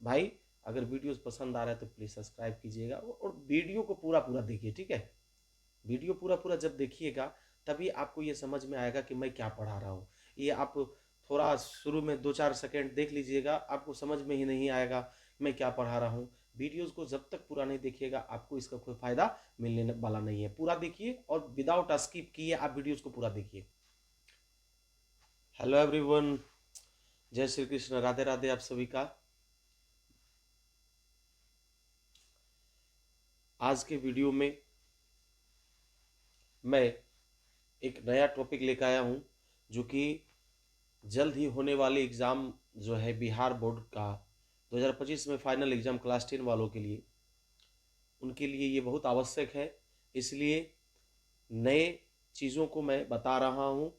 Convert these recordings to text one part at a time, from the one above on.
भाई अगर वीडियोस पसंद आ रहा है तो प्लीज़ सब्सक्राइब कीजिएगा और वीडियो को पूरा पूरा देखिए, ठीक है। वीडियो पूरा पूरा जब देखिएगा तभी आपको ये समझ में आएगा कि मैं क्या पढ़ा रहा हूँ। ये आप थोड़ा शुरू में 2-4 सेकंड देख लीजिएगा, आपको समझ में ही नहीं आएगा मैं क्या पढ़ा रहा हूँ। वीडियोस को जब तक पूरा नहीं देखिएगा आपको इसका कोई फ़ायदा मिलने वाला नहीं है। पूरा देखिए और विदाउट स्किप किए आप वीडियोस को पूरा देखिए। हेलो एवरीवन, जय श्री कृष्ण, राधे राधे आप सभी का। आज के वीडियो में मैं एक नया टॉपिक लेकर आया हूँ जो कि जल्द ही होने वाले एग्ज़ाम जो है बिहार बोर्ड का 2025 में फाइनल एग्ज़ाम क्लास 10 वालों के लिए, उनके लिए ये बहुत आवश्यक है। इसलिए नए चीज़ों को मैं बता रहा हूँ।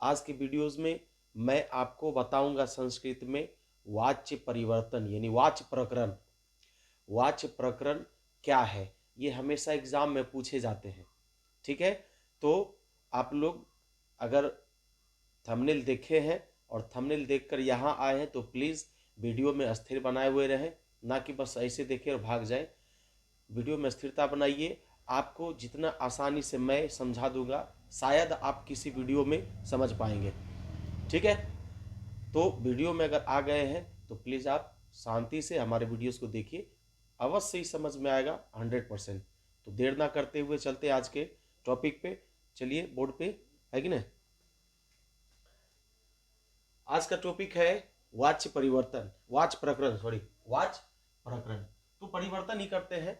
आज के वीडियोस में मैं आपको बताऊंगा संस्कृत में वाच्य परिवर्तन यानी वाच्य प्रकरण। वाच्य प्रकरण क्या है, ये हमेशा एग्ज़ाम में पूछे जाते हैं, ठीक है। तो आप लोग अगर थंबनेल देखे हैं और थंबनेल देखकर यहाँ आए हैं तो प्लीज़ वीडियो में स्थिर बनाए हुए रहें, ना कि बस ऐसे देखें और भाग जाए। वीडियो में स्थिरता बनाइए। आपको जितना आसानी से मैं समझा दूंगा शायद आप किसी वीडियो में समझ पाएंगे, ठीक है। तो वीडियो में अगर आ गए हैं तो प्लीज़ आप शांति से हमारे वीडियोस को देखिए, अवश्य ही समझ में आएगा 100%। तो देर ना करते हुए चलते आज के टॉपिक पे। चलिए बोर्ड पे, है कि नहीं। आज का टॉपिक है वाच्य परिवर्तन, वाच्य प्रकरण, सॉरी वाच्य प्रकरण। तो परिवर्तन ही करते हैं,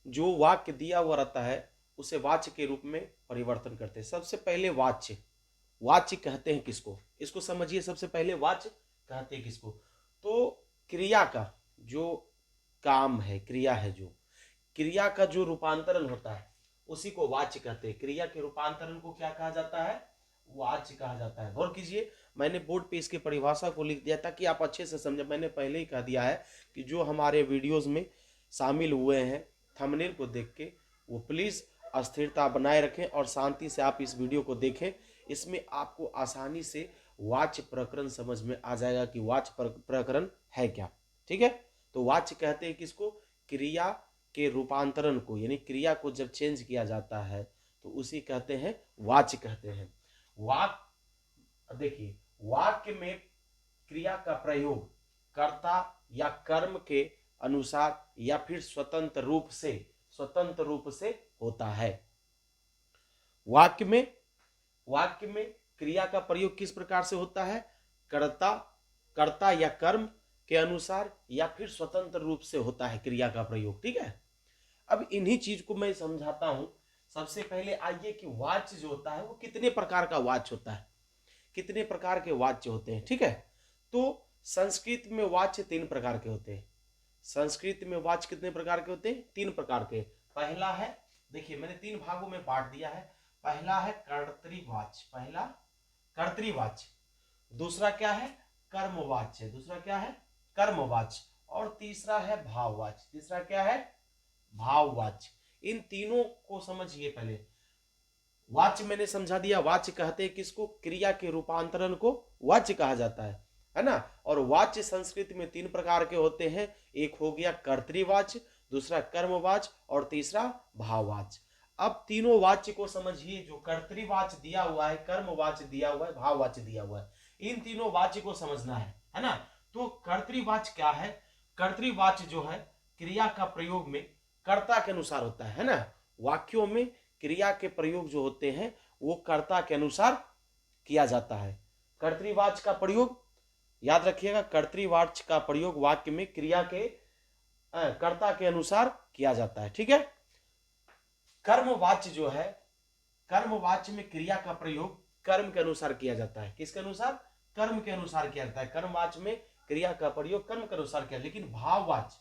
जो वाक्य दिया हुआ रहता है उसे वाच्य के रूप में परिवर्तन करते हैं। सबसे पहले वाच्य, वाच्य कहते हैं किसको, इसको समझिए। सबसे पहले वाच्य कहते हैं किसको, तो क्रिया का जो काम है, क्रिया है, जो क्रिया का जो रूपांतरण होता है उसी को वाच्य कहते हैं। क्रिया के रूपांतरण को क्या कहा जाता है, वाच्य कहा जाता है। गौर कीजिए, मैंने बोर्ड पे इसकी परिभाषा को लिख दिया ताकि आप अच्छे से समझे। मैंने पहले ही कह दिया है कि जो हमारे वीडियोस में शामिल हुए हैं थंबनेल को देख के वो प्लीज़ अस्थिरता बनाए रखें और शांति से आप इस वीडियो को देखें। इसमें आपको आसानी से वाच्य प्रकरण समझ में आ जाएगा कि वाच्य प्रकरण है क्या, ठीक है। तो वाच्य कहते हैं किसको, क्रिया के रूपांतरण को, यानी क्रिया को जब चेंज किया जाता है तो उसी कहते हैं वाच्य कहते हैं। वाक्य देखिए, वाक्य में क्रिया का प्रयोग कर्ता या कर्म के अनुसार या फिर स्वतंत्र रूप से होता है। वाक्य में क्रिया का प्रयोग किस प्रकार से होता है, कर्ता या कर्म के अनुसार या फिर स्वतंत्र रूप से होता है क्रिया का प्रयोग, ठीक है। अब इन्हीं चीज को मैं समझाता हूं। सबसे पहले आइए कि वाच्य जो होता है वो कितने प्रकार का वाच्य होता है, कितने प्रकार के वाच्य होते हैं, ठीक है। तो संस्कृत में वाच्य 3 प्रकार के होते हैं। संस्कृत में वाच्य कितने प्रकार के होते हैं, 3 प्रकार के। पहला है, देखिए मैंने 3 भागों में बांट दिया है। पहला है कर्तृवाच्य, पहला कर्तृवाच्य। दूसरा क्या है, कर्मवाच्य। दूसरा क्या है, कर्मवाच्य। और तीसरा है भाववाच्य। तीसरा क्या है, भाववाच्य। इन तीनों को समझिए। पहले वाच्य मैंने समझा दिया। वाच्य कहते हैं किसको, क्रिया के रूपांतरण को वाच्य कहा जाता है ना। और वाच्य संस्कृत में 3 प्रकार के होते हैं। एक हो गया कर्तृवाच्य, दूसरा कर्मवाच्य और तीसरा भाववाच्य। अब तीनों वाच्य को समझिए। जो कर्तृवाच्य दिया हुआ है, कर्मवाच्य दिया हुआ है, भाववाच्य दिया हुआ है, इन तीनों वाच्य को समझना है ना। तो कर्तृवाच्य क्या है, कर्तृवाच्य जो है क्रिया का प्रयोग में कर्ता के अनुसार होता है ना। वाक्यों में क्रिया के प्रयोग जो होते हैं वो कर्ता के अनुसार किया जाता है। कर्तृवाच्य का प्रयोग याद रखिएगा, कर्तृवाच्य का प्रयोग वाक्य में क्रिया के कर्ता के अनुसार किया जाता है, ठीक है। कर्मवाच्य जो है, कर्मवाच्य में क्रिया का प्रयोग कर्म के अनुसार किया जाता है। किसके अनुसार, कर्म के अनुसार किया जाता है। कर्मवाच्य में क्रिया का प्रयोग कर्म के अनुसार किया। लेकिन भाववाच्य,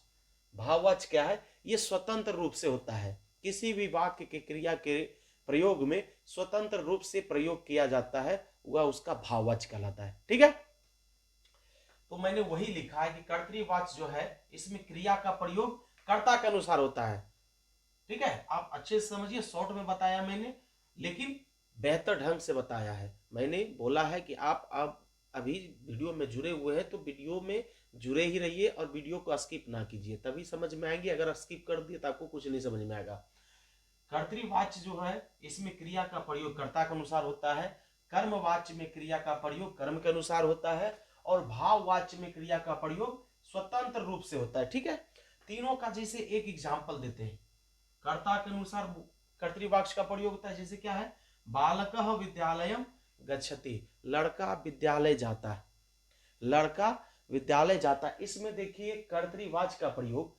भाववाच्य क्या है, ये स्वतंत्र रूप से होता है। किसी भी वाक्य के क्रिया के प्रयोग में स्वतंत्र रूप से प्रयोग किया जाता है, वह उसका भाववाच्य कहलाता है, ठीक है। तो मैंने वही लिखा है कि कर्तृवाच्य जो है इसमें क्रिया का प्रयोग कर्ता के अनुसार होता है, ठीक है। आप अच्छे से समझिए, शॉर्ट में बताया मैंने लेकिन बेहतर ढंग से बताया है। मैंने बोला है कि आप अब अभी वीडियो में जुड़े हुए हैं तो वीडियो में जुड़े ही रहिए और वीडियो को स्किप ना कीजिए, तभी समझ में आएंगे। अगर स्किप कर दिए तो आपको कुछ नहीं समझ में आएगा। कर्तृवाच्य जो है इसमें क्रिया का प्रयोग कर्ता के अनुसार होता है, कर्मवाच्य में क्रिया का प्रयोग कर्म के अनुसार होता है, और भाववाच्य में क्रिया का प्रयोग स्वतंत्र रूप से होता है। ठीक है, तीनों का जैसे एक एग्जाम्पल देते हैं। कर्ता के अनुसार कर्तृवाच्य का प्रयोग होता है, जैसे क्या है, बालकः विद्यालयम गच्छति, लड़का विद्यालय जाता है, लड़का विद्यालय जाता है। इसमें देखिए कर्तृवाच्य का प्रयोग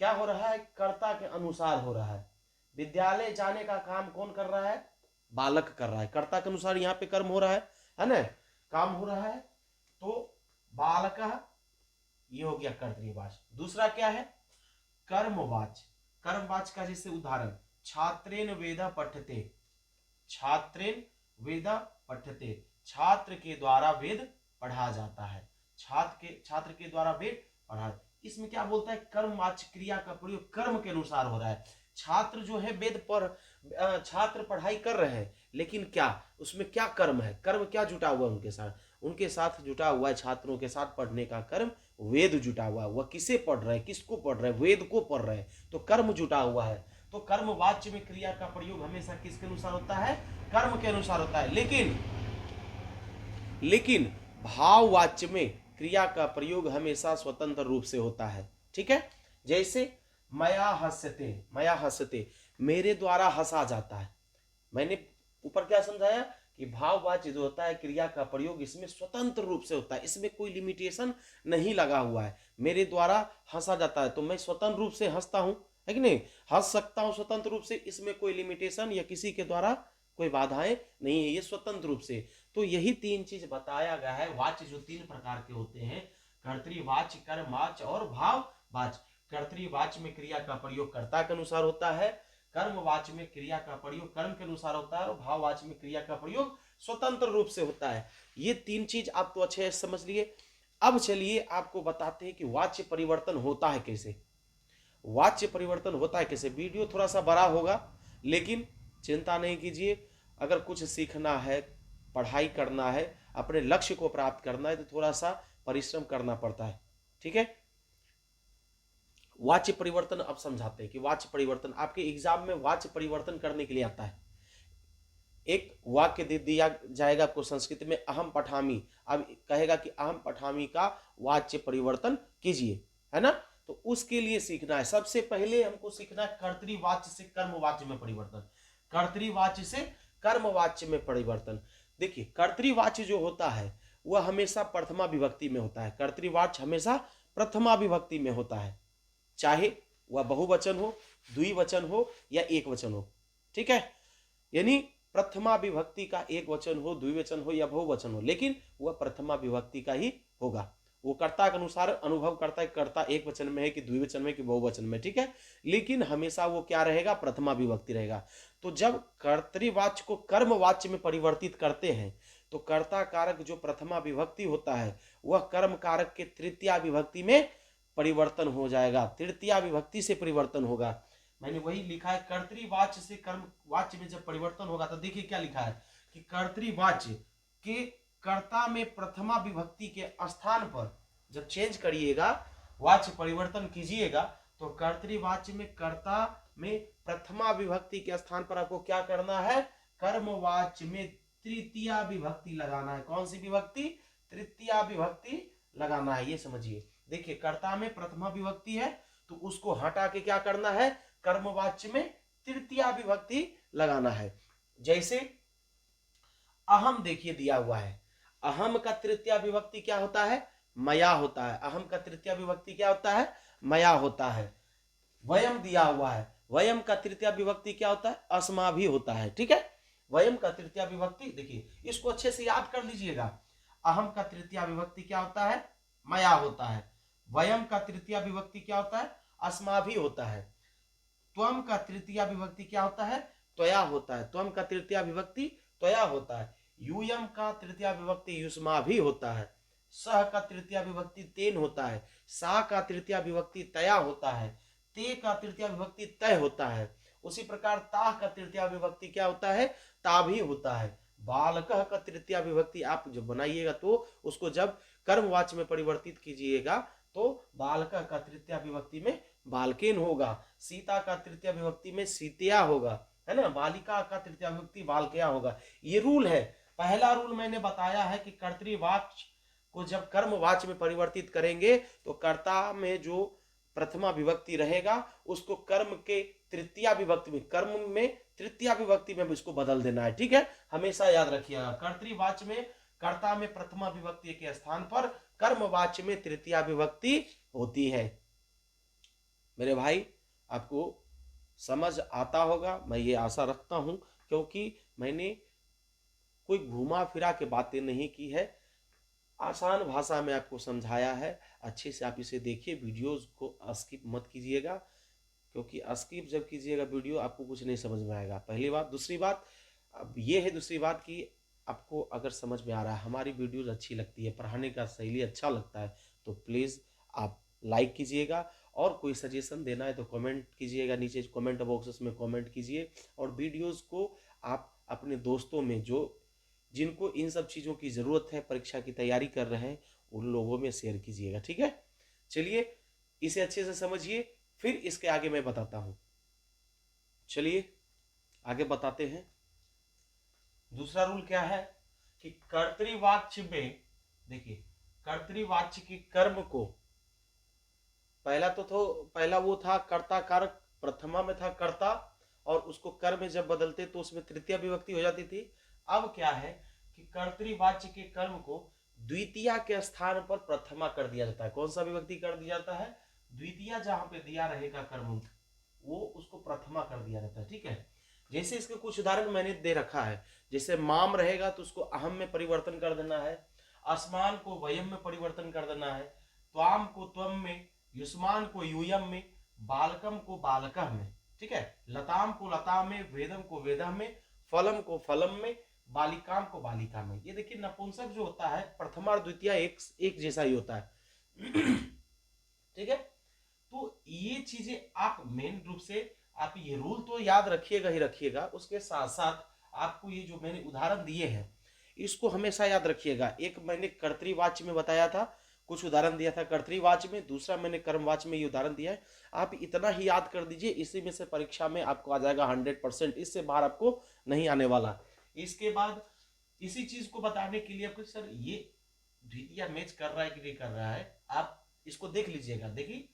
क्या हो रहा है, कर्ता के अनुसार हो रहा है। विद्यालय जाने का काम कौन कर रहा है, बालक कर रहा है, कर्ता के अनुसार यहाँ पे कर्म हो रहा है ना, काम हो रहा है। तो बालकः ये हो गया कर्तृवाच्य। दूसरा क्या है, कर्मवाच्य। कर्मवाच्य का जैसे उदाहरण, छात्रेन वेद पठते, छात्रेन वेद पठते, छात्र के द्वारा वेद पढ़ा जाता है, छात्र के द्वारा वेद पढ़ा। इसमें क्या बोलता है, कर्मवाच्य क्रिया का प्रयोग कर्म के अनुसार हो रहा है। छात्र जो है वेद पढ़, छात्र पढ़ाई कर रहे हैं, लेकिन क्या उसमें क्या कर्म है, कर्म क्या जुटा हुआ है उनके साथ जुटा हुआ है, छात्रों के साथ पढ़ने का कर्म, वेद जुटा हुआ है। वह किसे पढ़ रहे हैं, किसको पढ़ रहे हैं, वेद को पढ़ रहे हैं, तो कर्म जुटा हुआ है। तो कर्मवाच्य में क्रिया का प्रयोग हमेशा किसके अनुसार होता है, कर्म के अनुसार होता है। लेकिन भाववाच्य में क्रिया का प्रयोग हमेशा स्वतंत्र रूप से होता है। ठीक है, जैसे मया हस्यते, मेरे द्वारा हंसा जाता है। मैंने ऊपर क्या समझाया कि भाववाच्य जो होता है क्रिया का प्रयोग इसमें स्वतंत्र रूप से होता है, इसमें कोई लिमिटेशन नहीं लगा हुआ है। मेरे द्वारा हंसा जाता है तो मैं स्वतंत्र रूप से हंसता हूं, है कि नहीं, हंस सकता हूं स्वतंत्र रूप से, इसमें कोई लिमिटेशन या किसी के द्वारा कोई बाधाएं नहीं है, ये स्वतंत्र रूप से। तो यही तीन चीज बताया गया है। वाच्य जो तीन प्रकार के होते हैं, कर्तृवाच्य, कर्मवाच्य और भाववाच्य। कर्तृवाच्य में क्रिया का प्रयोग कर्ता के अनुसार होता है, कर्मवाच्य में क्रिया का प्रयोग कर्म के अनुसार होता है, और भाववाच्य में क्रिया का प्रयोग स्वतंत्र रूप से होता है। ये तीन चीज आप तो अच्छे से समझ लिए। अब चलिए आपको बताते हैं कि वाच्य परिवर्तन होता है कैसे। वाच्य परिवर्तन होता है कैसे। वीडियो थोड़ा सा बड़ा होगा, लेकिन चिंता नहीं कीजिए। अगर कुछ सीखना है, पढ़ाई करना है, अपने लक्ष्य को प्राप्त करना है, तो थोड़ा सा परिश्रम करना पड़ता है। ठीक है, वाच्य परिवर्तन अब समझाते हैं कि वाच्य परिवर्तन आपके एग्जाम में वाच्य परिवर्तन करने के लिए आता है। एक वाक्य दे दिया जाएगा आपको संस्कृत में, अहम पठामी, अब कहेगा कि अहम पठामी का वाच्य परिवर्तन कीजिए, है ना। तो उसके लिए सीखना है, सबसे पहले हमको सीखना है कर्तृवाच्य से कर्मवाच्य में परिवर्तन, कर्तृवाच्य से कर्मवाच्य में परिवर्तन। देखिए कर्तृवाच्य जो होता है वह हमेशा प्रथमा विभक्ति में होता है, कर्तृवाच्य हमेशा प्रथमा विभक्ति में होता है, चाहे वह बहुवचन हो, द्विवचन हो या एक वचन हो। ठीक है, यानी प्रथमा विभक्ति का एक वचन हो, द्विवचन हो या बहुवचन हो, लेकिन वह प्रथमा विभक्ति का ही होगा। वो कर्ता के अनुसार अनुभव करता है, कर्ता एक वचन में है कि द्विवचन में कि बहुवचन में। ठीक है, लेकिन हमेशा वो क्या रहेगा, प्रथमा विभक्ति रहेगा। तो जब कर्तृवाच्य को कर्मवाच्य में परिवर्तित करते हैं तो कर्ता कारक जो प्रथमा विभक्ति होता है वह कर्म कारक के तृतीया विभक्ति में परिवर्तन हो जाएगा, तृतीया विभक्ति से परिवर्तन होगा। मैंने वही लिखा है, कर्तृवाच्य से कर्मवाच्य में जब परिवर्तन होगा तो देखिए क्या लिखा है कि कर्तृवाच्य के कर्ता में प्रथमा विभक्ति के स्थान पर जब चेंज करिएगा, वाच्य परिवर्तन कीजिएगा, तो कर्तृवाच्य में कर्ता में प्रथमा विभक्ति के स्थान पर आपको क्या करना है, कर्मवाच्य में तृतीया विभक्ति लगाना है। कौन सी विभक्ति, तृतीया विभक्ति लगाना है, ये समझिए। देखिए कर्ता में प्रथमा विभक्ति है तो उसको हटा के क्या करना है, कर्मवाच्य में तृतीया विभक्ति लगाना है। जैसे अहम देखिए दिया हुआ है, अहम का तृतीया विभक्ति क्या होता है, मया होता है। अहम का तृतीया विभक्ति क्या होता है, मया होता है। वयम दिया हुआ है, वयम का तृतीया विभक्ति क्या होता है, अस्माभि होता है। ठीक है, वयम का तृतीया विभक्ति, देखिए इसको अच्छे से याद कर लीजिएगा। अहम का तृतीया विभक्ति क्या होता है, मया होता है। वयम का तृतीया विभक्ति क्या होता है, अस्माभि होता है। त्वम का तृतीया विभक्ति क्या होता है, त्वया होता है। त्वम का तृतीया विभक्ति त्वया होता है। यूयम का तृतीया विभक्ति युष्माभि होता है। सह का तृतीया विभक्ति तेन होता है। सा का तृतीया विभक्ति तया होता है। ते का तृतीया विभक्ति तय होता है। उसी प्रकार ताह का तृतीया विभक्ति क्या होता है, ताभी होता है। बालकः का तृतीया विभक्ति आप जब बनाइएगा तो उसको जब कर्मवाच्य में परिवर्तित कीजिएगा तो बालका का तृतीया विभक्ति में बालकेन होगा, सीता का तृतीया विभक्ति में सीतिया होगा, है ना, बालिका का तृतीया विभक्ति बालकया होगा। ये रूल है। पहला रूल मैंने बताया है कि कर्तृवाच्य को जब कर्मवाच्य में परिवर्तित करेंगे तो कर्ता में जो प्रथमा विभक्ति रहेगा उसको कर्म के तृतीया विभक्ति में, कर्म में तृतीया विभक्ति में इसको बदल देना है, ठीक है, हमेशा याद रखिएगा। कर्तृवाच्य में कर्ता में प्रथमा विभक्ति के स्थान पर कर्मवाच्य में तृतीया विभक्ति होती है। मेरे भाई आपको समझ आता होगा, मैं ये आशा रखता हूं, क्योंकि मैंने कोई घुमा फिरा के बातें नहीं की है, आसान भाषा में आपको समझाया है। अच्छे से आप इसे देखिए, वीडियोस को स्किप मत कीजिएगा, क्योंकि स्किप जब कीजिएगा वीडियो आपको कुछ नहीं समझ में आएगा। पहली बात। दूसरी बात अब ये है, दूसरी बात कि आपको अगर समझ में आ रहा है, हमारी वीडियोस अच्छी लगती है, पढ़ाने का शैली अच्छा लगता है, तो प्लीज़ आप लाइक कीजिएगा, और कोई सजेशन देना है तो कमेंट कीजिएगा, नीचे कमेंट बॉक्सेस में कमेंट कीजिए, और वीडियोस को आप अपने दोस्तों में जिनको इन सब चीज़ों की ज़रूरत है, परीक्षा की तैयारी कर रहे हैं, उन लोगों में शेयर कीजिएगा, ठीक है। चलिए इसे अच्छे से समझिए, फिर इसके आगे मैं बताता हूँ। चलिए आगे बताते हैं। दूसरा रूल क्या है कि कर्तृवाच्य में, देखिए, कर्तृवाच्य के कर्म को, पहला वो था कर्ता कारक, प्रथमा में था कर्ता, और उसको कर्म में जब बदलते तो उसमें तृतीया विभक्ति हो जाती थी। अब क्या है कि कर्तृवाच्य के कर्म को द्वितीया के स्थान पर प्रथमा कर दिया जाता है। कौन सा विभक्ति कर दिया जाता है? द्वितीया जहां पे दिया रहेगा कर्म, वो उसको प्रथमा कर दिया जाता है, ठीक है। जैसे इसके कुछ उदाहरण मैंने दे रखा है, जैसे माम रहेगा तो उसको अहम में परिवर्तन कर देना है, अस्मान को वयम में परिवर्तन कर देना है, त्वाम को त्वम में, युष्मान को यूयम में, बालकम को बालकः में, ठीक है, लताम को लता में, वेदम को वेदम में, फलम को फलम में, बालिकाम को बालिका में। ये देखिए नपुंसक जो होता है प्रथमा और द्वितीय एक जैसा ही होता है ठीक है। तो ये चीजें आप मेन रूप से आप ये रूल तो याद रखिएगा ही रखिएगा, उसके साथ साथ आपको ये जो मैंने उदाहरण दिए हैं इसको हमेशा याद रखिएगा। एक मैंने कर्तृवाच्य में बताया था, कुछ उदाहरण दिया था कर्तृवाच्य में, दूसरा मैंने कर्मवाच्य में ये उदाहरण दिया है। आप इतना ही याद कर दीजिए, इसी में से परीक्षा में आपको आ जाएगा 100%, इससे बाहर आपको नहीं आने वाला। इसके बाद इसी चीज को बताने के लिए आपको, सर ये द्वितीय मैच कर रहा है कि नहीं कर रहा है, आप इसको देख लीजिएगा। देखिए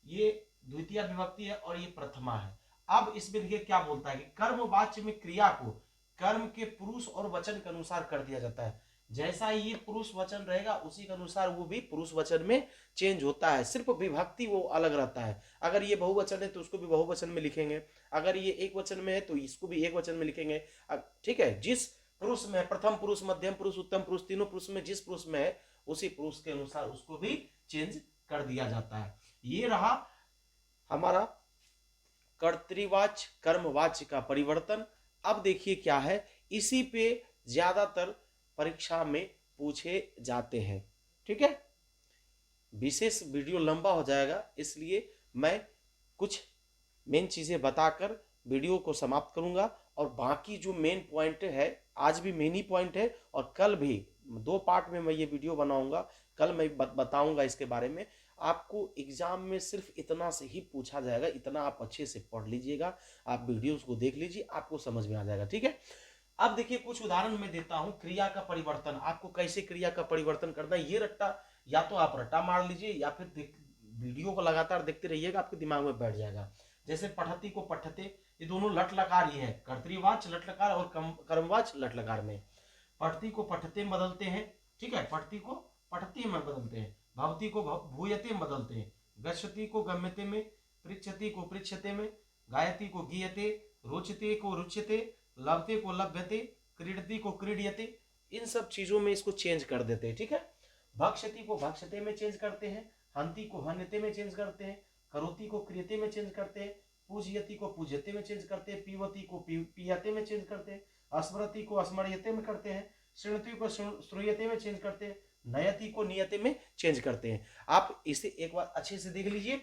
ये द्वितीय विभक्ति है और ये प्रथमा है। अब इसमें देखिए क्या बोलता है कि कर्मवाच्य में क्रिया को कर्म के पुरुष और वचन के अनुसार कर दिया जाता है। जैसा ये पुरुष वचन रहेगा उसी के अनुसार वो भी पुरुष वचन में चेंज होता है, सिर्फ विभक्ति वो अलग रहता है। अगर ये बहुवचन है तो उसको भी बहुवचन में लिखेंगे, अगर ये एक वचन में है तो इसको भी एक वचन में लिखेंगे, ठीक है। जिस पुरुष में, प्रथम पुरुष, मध्यम पुरुष, उत्तम पुरुष, तीनों पुरुष में जिस पुरुष में है उसी पुरुष के अनुसार उसको भी चेंज कर दिया जाता है। ये रहा हमारा कर्तृवाच्य कर्मवाच्य का परिवर्तन। अब देखिए क्या है, इसी पे ज्यादातर परीक्षा में पूछे जाते हैं, ठीक है। विशेष वीडियो लंबा हो जाएगा, इसलिए मैं कुछ मेन चीजें बताकर वीडियो को समाप्त करूंगा, और बाकी जो मेन पॉइंट है, आज भी मेन ही पॉइंट है और कल भी 2 पार्ट में मैं ये वीडियो बनाऊंगा। कल मैं बताऊंगा इसके बारे में। आपको एग्जाम में सिर्फ इतना से ही पूछा जाएगा, इतना आप अच्छे से पढ़ लीजिएगा, आप वीडियोस को देख लीजिए, आपको समझ में आ जाएगा, ठीक है। अब देखिए कुछ उदाहरण मैं देता हूं, क्रिया का परिवर्तन, आपको कैसे क्रिया का परिवर्तन करना है। ये रट्टा या तो आप रट्टा मार लीजिए या फिर वीडियो को लगातार देखते रहिएगा, आपके दिमाग में बैठ जाएगा। जैसे पठती को पठते, ये दोनों लट लकार ही है, कर्तृवाच्य लट लकार और कर्मवाच्य लट लकार में। पठती को पठते में बदलते हैं, ठीक है, पठती को पठती में बदलते हैं, भवती को भूयते में बदलते हैं, गच्छति को गम्यते में, पृच्छति को पृच्छते में, गायति को गीयते, रोचते को रुच्यते, लभते को लभ्यते, क्रीडति को क्रीड्यते, इन सब चीजों में इसको चेंज कर देते हैं, ठीक है। भक्षति को भक्षते में चेंज करते हैं, हंति को हन्यते में चेंज करते हैं, करोति को क्रियते में चेंज करते हैं, पूजयति को पूजयते में चेंज करते हैं, पीवती को पीयते में चेंज करते हैं, स्मरति को स्मर्यते में करते हैं, श्रृणति को श्रूयते में चेंज करते हैं, नयति को नियते में चेंज करते हैं। आप इसे एक बार अच्छे से देख लीजिए।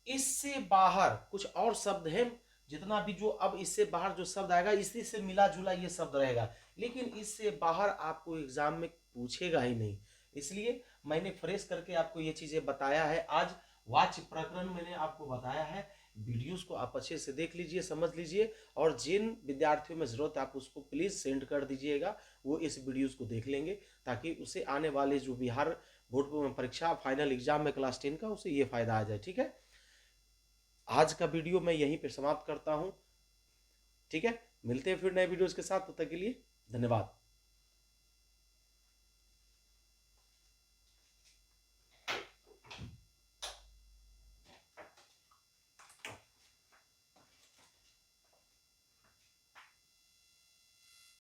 इससे बाहर कुछ और शब्द है, जितना भी जो अब इससे बाहर जो शब्द आएगा इसी से मिला जुला ये शब्द रहेगा, लेकिन इससे बाहर आपको एग्जाम में पूछेगा ही नहीं। इसलिए मैंने फ्रेश करके आपको ये चीजें बताया है। आज वाच्य प्रकरण मैंने आपको बताया है। वीडियोस को आप अच्छे से देख लीजिए, समझ लीजिए, और जिन विद्यार्थियों में जरूरत है आप उसको प्लीज सेंड कर दीजिएगा, वो इस वीडियोस को देख लेंगे, ताकि उसे आने वाले जो बिहार बोर्ड परीक्षा फाइनल एग्जाम में क्लास 10 का, उसे ये फायदा आ जाए। ठीक है, आज का वीडियो मैं यहीं पे समाप्त करता हूं। ठीक है, मिलते हैं फिर नए वीडियोस के साथ, तब तक के लिए धन्यवाद।